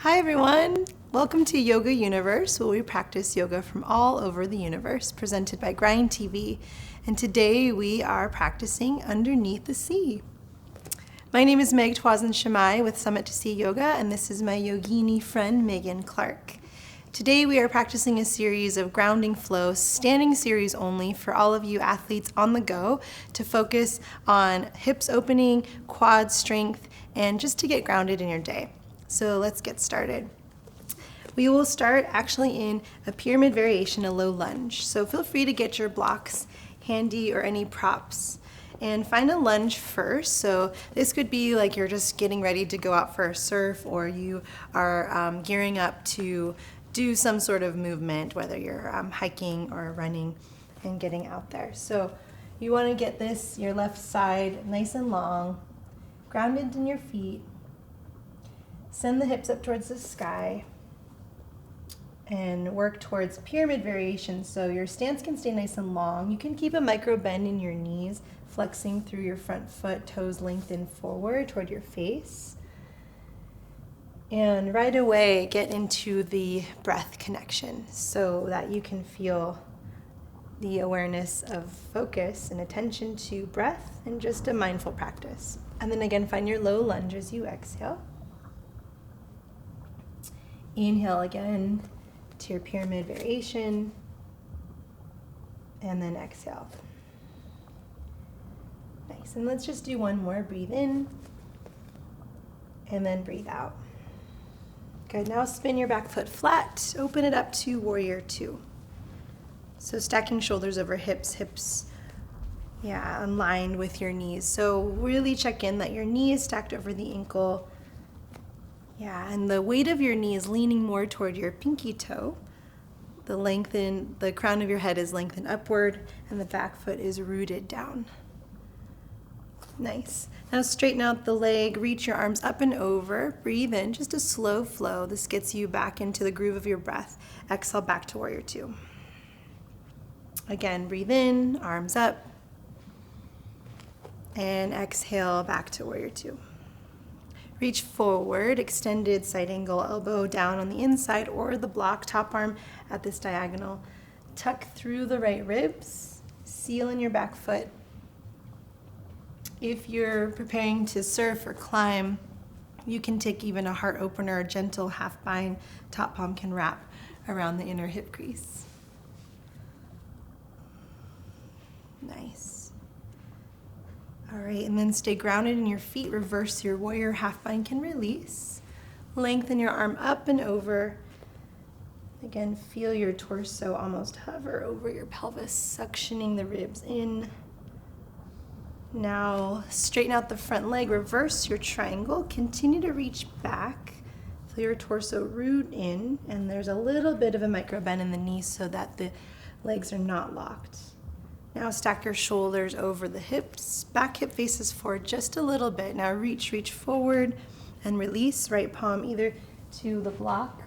Hi everyone! Welcome to Yoga Universe, where we practice yoga from all over the universe, presented by Grind TV. And today we are practicing underneath the sea. My name is Meg Twazin Shamai with Summit to Sea Yoga, and this is my yogini friend Megan Clark. Today we are practicing a series of grounding flow, standing series only for all of you athletes on the go to focus on hips opening, quad strength, and just to get grounded in your day. So let's get started. We will start actually in a pyramid variation, a low lunge. So feel free to get your blocks handy or any props. And find a lunge first. So this could be like you're just getting ready to go out for a surf, or you are gearing up to do some sort of movement, whether you're hiking or running and getting out there. So you want to get your left side nice and long, grounded in your feet. Send the hips up towards the sky and work towards pyramid variation. So your stance can stay nice and long. You can keep a micro bend in your knees, flexing through your front foot, toes lengthened forward toward your face. And right away, get into the breath connection so that you can feel the awareness of focus and attention to breath and just a mindful practice. And then again, find your low lunge as you exhale. Inhale again to your pyramid variation, and then exhale. Nice, and let's just do one more. Breathe in, and then breathe out. Good, now spin your back foot flat, open it up to warrior two. So stacking shoulders over hips, aligned with your knees. So really check in that your knee is stacked over the ankle. And the weight of your knee is leaning more toward your pinky toe. The crown of your head is lengthened upward, and the back foot is rooted down. Nice. Now straighten out the leg, reach your arms up and over, breathe in, just a slow flow. This gets you back into the groove of your breath. Exhale back to warrior two. Again, breathe in, arms up, and exhale back to warrior two. Reach forward, extended side angle, elbow down on the inside or the block, top arm at this diagonal. Tuck through the right ribs, seal in your back foot. If you're preparing to surf or climb, you can take even a heart opener, a gentle half bind, top palm can wrap around the inner hip crease. Nice. All right, and then stay grounded in your feet. Reverse your warrior, half bind can release. Lengthen your arm up and over. Again, feel your torso almost hover over your pelvis, suctioning the ribs in. Now straighten out the front leg, reverse your triangle. Continue to reach back. Feel your torso root in, and there's a little bit of a micro bend in the knees so that the legs are not locked. Now stack your shoulders over the hips, back hip faces forward just a little bit. Now reach forward and release, right palm either to the block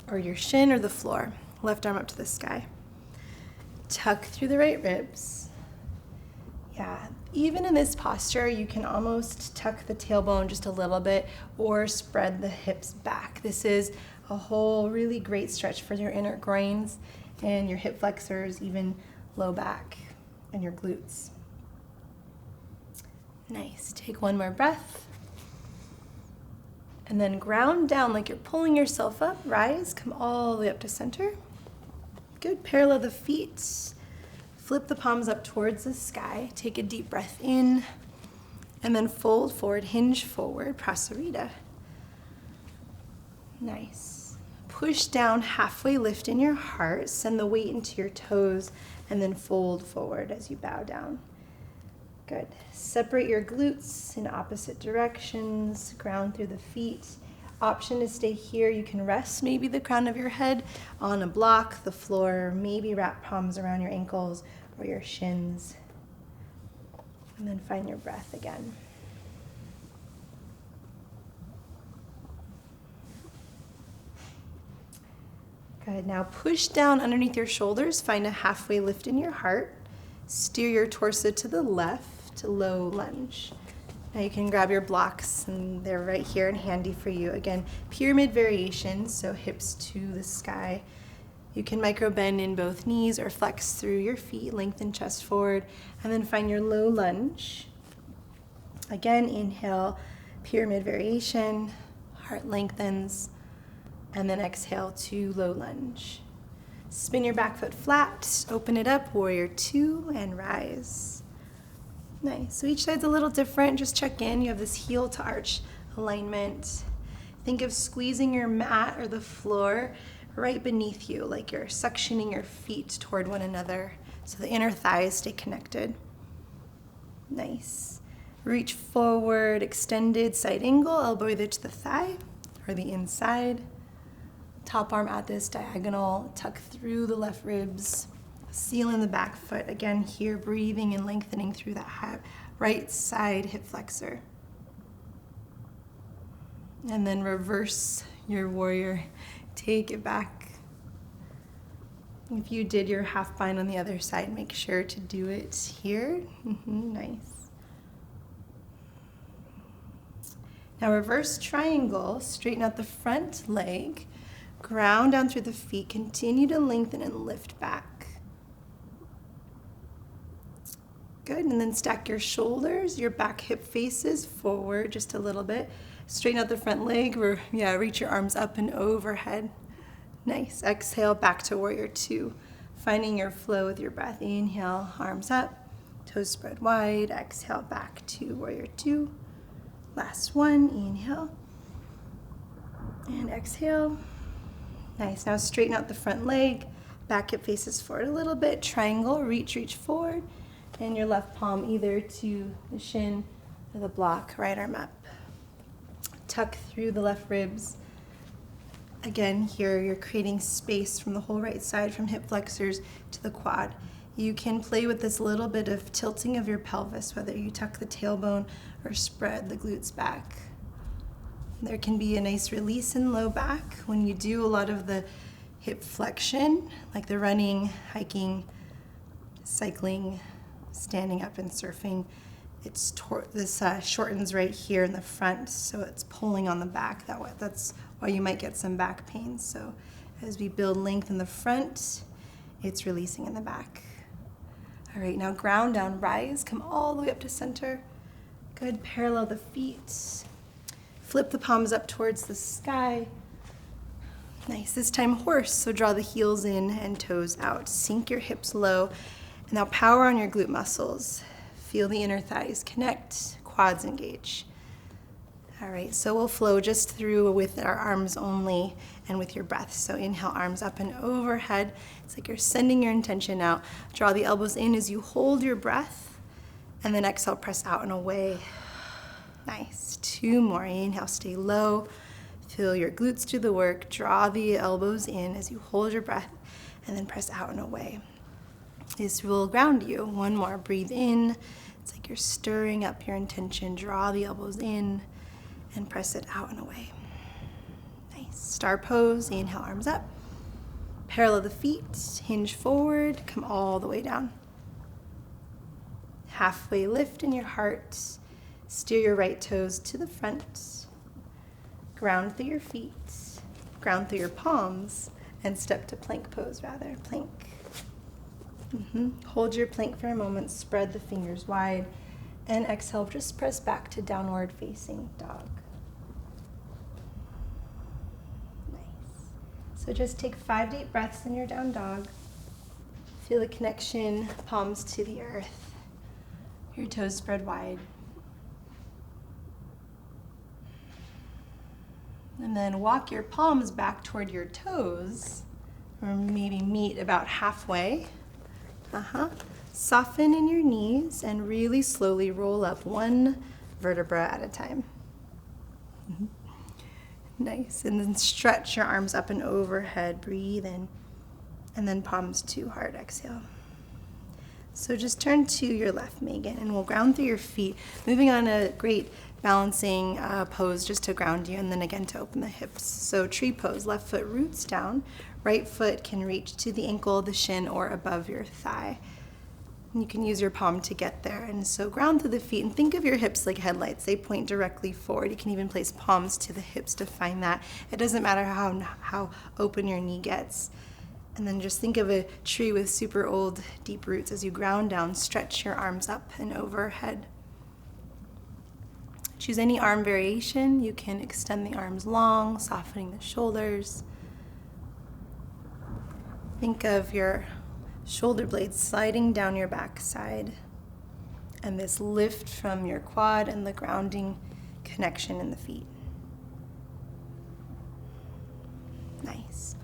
or your shin or the floor. Left arm up to the sky. Tuck through the right ribs. Even in this posture, you can almost tuck the tailbone just a little bit or spread the hips back. This is a whole really great stretch for your inner groins and your hip flexors, even low back and your glutes. Nice. Take one more breath. And then ground down like you're pulling yourself up. Rise, come all the way up to center. Good. Parallel the feet. Flip the palms up towards the sky. Take a deep breath in. And then fold forward, hinge forward, Prasarita. Nice. Push down, halfway lift in your heart. Send the weight into your toes. And then fold forward as you bow down. Good. Separate your glutes in opposite directions. Ground through the feet. Option to stay here. You can rest maybe the crown of your head on a block, the floor. Maybe wrap palms around your ankles or your shins. And then find your breath again. Good. Now push down underneath your shoulders. Find a halfway lift in your heart. Steer your torso to the left, low lunge. Now you can grab your blocks and they're right here and handy for you. Again, pyramid variation, so hips to the sky. You can micro bend in both knees or flex through your feet, lengthen chest forward, and then find your low lunge. Again, inhale, pyramid variation, heart lengthens, and then exhale to low lunge. Spin your back foot flat, open it up, warrior two, and rise. Nice. So each side's a little different. Just check in. You have this heel to arch alignment. Think of squeezing your mat or the floor right beneath you, like you're suctioning your feet toward one another so the inner thighs stay connected. Nice. Reach forward, extended side angle, elbow either to the thigh or the inside. Top arm at this diagonal, tuck through the left ribs. Seal in the back foot. Again, here, breathing and lengthening through that right side hip flexor. And then reverse your warrior. Take it back. If you did your half bind on the other side, make sure to do it here. Nice. Now reverse triangle, straighten out the front leg, ground down through the feet, continue to lengthen and lift back. Good, and then stack your shoulders, your back hip faces forward just a little bit. Straighten out the front leg, reach your arms up and overhead. Nice, exhale back to warrior two. Finding your flow with your breath. Inhale, arms up, toes spread wide. Exhale back to warrior two. Last one, inhale. And exhale. Nice, now straighten out the front leg. Back hip faces forward a little bit. Triangle, reach forward. And your left palm either to the shin or the block, right arm up. Tuck through the left ribs. Again, here you're creating space from the whole right side, from hip flexors to the quad. You can play with this little bit of tilting of your pelvis, whether you tuck the tailbone or spread the glutes back. There can be a nice release in low back when you do a lot of the hip flexion, like the running, hiking, cycling, standing up and surfing. This shortens right here in the front, so it's pulling on the back that way. That's why you might get some back pain. So as we build length in the front, it's releasing in the back. All right, now ground down, rise, come all the way up to center. Good, parallel the feet. Flip the palms up towards the sky. Nice, this time horse, so draw the heels in and toes out. Sink your hips low. And now power on your glute muscles. Feel the inner thighs connect, quads engage. All right, so we'll flow just through with our arms only and with your breath. So inhale, arms up and overhead. It's like you're sending your intention out. Draw the elbows in as you hold your breath, and then exhale, press out and away. Nice, two more. Inhale, stay low. Feel your glutes do the work. Draw the elbows in as you hold your breath, and then press out and away. This will ground you. One more, breathe in. It's like you're stirring up your intention. Draw the elbows in and press it out and away. Nice. Star pose, inhale, arms up. Parallel the feet, hinge forward, come all the way down. Halfway lift in your heart. Steer your right toes to the front. Ground through your feet, ground through your palms, and step to plank pose rather, plank. Hold your plank for a moment, spread the fingers wide, and exhale, just press back to downward facing dog. Nice. So just take 5 deep breaths in your down dog. Feel the connection, palms to the earth, your toes spread wide. And then walk your palms back toward your toes, or maybe meet about halfway. Soften in your knees and really slowly roll up one vertebra at a time. Nice. And then stretch your arms up and overhead. Breathe in. And then palms to heart. Exhale. So just turn to your left, Megan, and we'll ground through your feet. Moving on a great balancing pose just to ground you, and then again to open the hips. So tree pose, left foot roots down. Right foot can reach to the ankle, the shin, or above your thigh. You can use your palm to get there. And so ground through the feet and think of your hips like headlights. They point directly forward. You can even place palms to the hips to find that. It doesn't matter how open your knee gets. And then just think of a tree with super old, deep roots. As you ground down, stretch your arms up and overhead. Choose any arm variation. You can extend the arms long, softening the shoulders. Think of your shoulder blades sliding down your backside, and this lift from your quad and the grounding connection in the feet. Nice.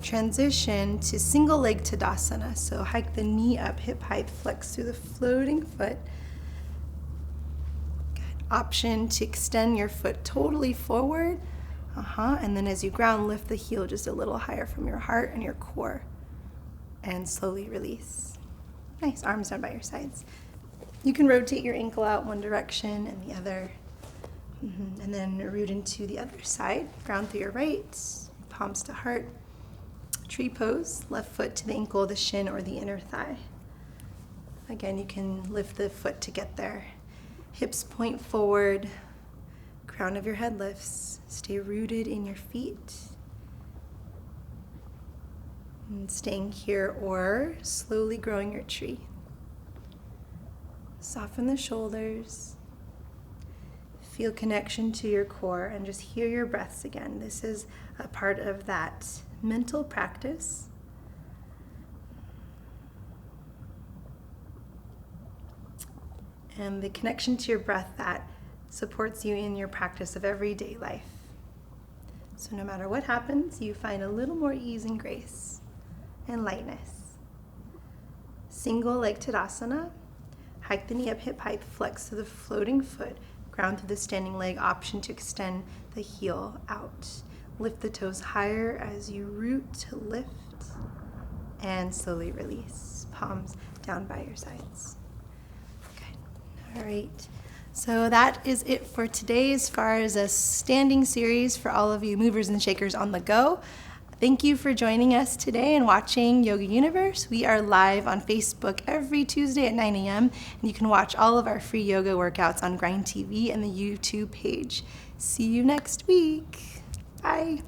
Transition to single leg Tadasana. So hike the knee up, hip height, flex through the floating foot. Good. Option to extend your foot totally forward. And then as you ground, lift the heel just a little higher from your heart and your core. And slowly release. Nice, arms down by your sides. You can rotate your ankle out one direction and the other. And then root into the other side. Ground through your right, palms to heart. Tree pose, left foot to the ankle, the shin, or the inner thigh. Again, you can lift the foot to get there. Hips point forward, crown of your head lifts. Stay rooted in your feet. And staying here or slowly growing your tree. Soften the shoulders. Feel connection to your core and just hear your breaths again. This is a part of that mental practice. And the connection to your breath that supports you in your practice of everyday life. So no matter what happens, you find a little more ease and grace and lightness. Single leg Tadasana. Hike the knee up, hip height, flex to the floating foot. Ground through the standing leg, option to extend the heel out. Lift the toes higher as you root to lift. And slowly release. Palms down by your sides. Good. All right. So that is it for today as far as a standing series for all of you movers and shakers on the go. Thank you for joining us today and watching Yoga Universe. We are live on Facebook every Tuesday at 9 a.m. and you can watch all of our free yoga workouts on Grind TV and the YouTube page. See you next week. Bye.